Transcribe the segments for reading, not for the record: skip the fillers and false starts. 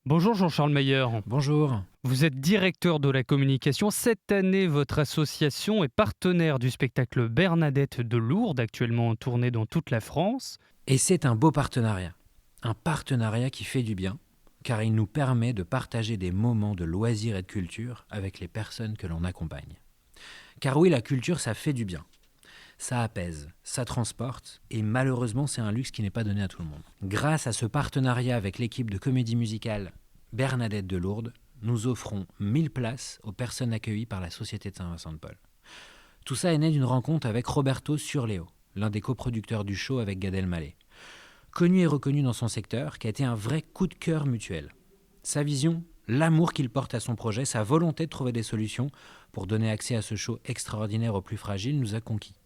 Bonjour Jean-Charles Meyer. Bonjour. Vous êtes directeur de la communication. Cette année, votre association est partenaire du spectacle Bernadette de Lourdes, actuellement en tournée dans toute la France. Et c'est un beau partenariat. Un partenariat qui fait du bien, car il nous permet de partager des moments de loisirs et de culture avec les personnes que l'on accompagne. Car oui, la culture, ça fait du bien. Ça apaise, ça transporte, et malheureusement, c'est un luxe qui n'est pas donné à tout le monde. Grâce à ce partenariat avec l'équipe de comédie musicale Bernadette de Lourdes, nous offrons 1000 places aux personnes accueillies par la Société de Saint-Vincent-de-Paul. Tout ça est né d'une rencontre avec Roberto Surleo, l'un des coproducteurs du show avec Gad Elmaleh. Connu et reconnu dans son secteur, qui a été un vrai coup de cœur mutuel. Sa vision, l'amour qu'il porte à son projet, sa volonté de trouver des solutions pour donner accès à ce show extraordinaire aux plus fragiles nous a conquis.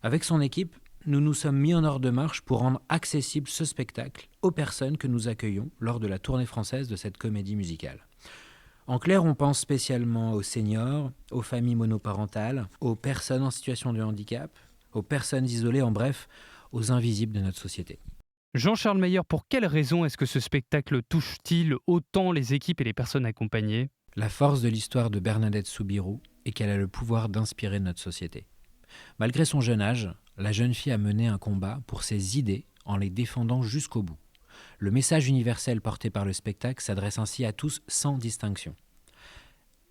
Avec son équipe, nous nous sommes mis en ordre de marche pour rendre accessible ce spectacle aux personnes que nous accueillons lors de la tournée française de cette comédie musicale. En clair, on pense spécialement aux seniors, aux familles monoparentales, aux personnes en situation de handicap, aux personnes isolées, en bref, aux invisibles de notre société. Jean-Charles Meyer, pour quelles raisons est-ce que ce spectacle touche-t-il autant les équipes et les personnes accompagnées ? La force de l'histoire de Bernadette Soubirous est qu'elle a le pouvoir d'inspirer notre société. Malgré son jeune âge, la jeune fille a mené un combat pour ses idées en les défendant jusqu'au bout. Le message universel porté par le spectacle s'adresse ainsi à tous sans distinction.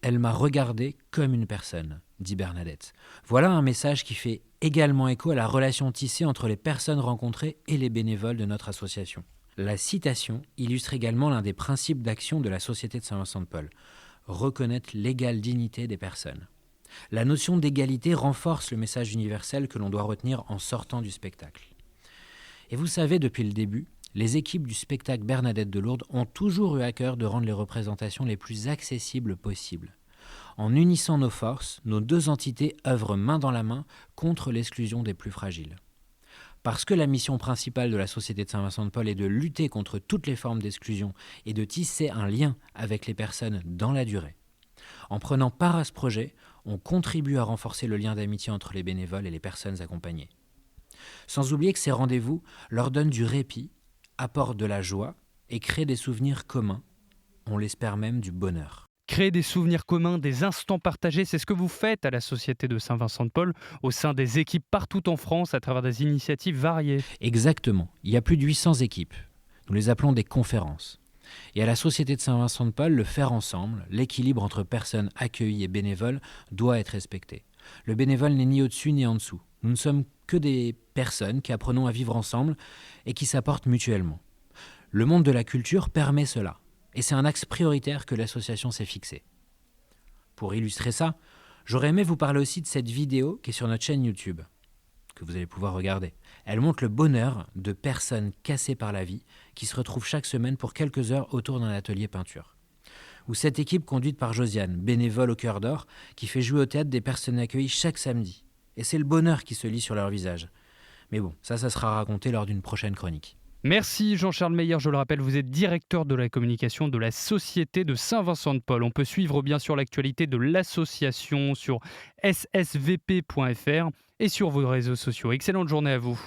Elle m'a regardé comme une personne, dit Bernadette. Voilà un message qui fait également écho à la relation tissée entre les personnes rencontrées et les bénévoles de notre association. La citation illustre également l'un des principes d'action de la Société de Saint-Vincent-de-Paul, reconnaître l'égale dignité des personnes. La notion d'égalité renforce le message universel que l'on doit retenir en sortant du spectacle. Et vous savez, depuis le début, les équipes du spectacle Bernadette de Lourdes ont toujours eu à cœur de rendre les représentations les plus accessibles possibles. En unissant nos forces, nos deux entités œuvrent main dans la main contre l'exclusion des plus fragiles. Parce que la mission principale de la Société de Saint-Vincent-de-Paul est de lutter contre toutes les formes d'exclusion et de tisser un lien avec les personnes dans la durée. En prenant part à ce projet, on contribue à renforcer le lien d'amitié entre les bénévoles et les personnes accompagnées. Sans oublier que ces rendez-vous leur donnent du répit, apportent de la joie et créent des souvenirs communs. On l'espère même du bonheur. Créer des souvenirs communs, des instants partagés, c'est ce que vous faites à la Société de Saint-Vincent-de-Paul, au sein des équipes partout en France, à travers des initiatives variées. Exactement. Il y a plus de 800 équipes. Nous les appelons des conférences. Et à la Société de Saint-Vincent-de-Paul, le faire ensemble, l'équilibre entre personnes accueillies et bénévoles doit être respecté. Le bénévole n'est ni au-dessus ni en dessous. Nous ne sommes que des personnes qui apprenons à vivre ensemble et qui s'apportent mutuellement. Le monde de la culture permet cela. Et c'est un axe prioritaire que l'association s'est fixé. Pour illustrer ça, j'aurais aimé vous parler aussi de cette vidéo qui est sur notre chaîne YouTube, que vous allez pouvoir regarder. Elle montre le bonheur de personnes cassées par la vie qui se retrouvent chaque semaine pour quelques heures autour d'un atelier peinture. Ou cette équipe conduite par Josiane, bénévole au Cœur d'Or, qui fait jouer au théâtre des personnes accueillies chaque samedi. Et c'est le bonheur qui se lit sur leur visage. Mais bon, ça sera raconté lors d'une prochaine chronique. Merci Jean-Charles Meyer, je le rappelle, vous êtes directeur de la communication de la Société de Saint-Vincent-de-Paul. On peut suivre bien sûr l'actualité de l'association sur ssvp.fr et sur vos réseaux sociaux. Excellente journée à vous.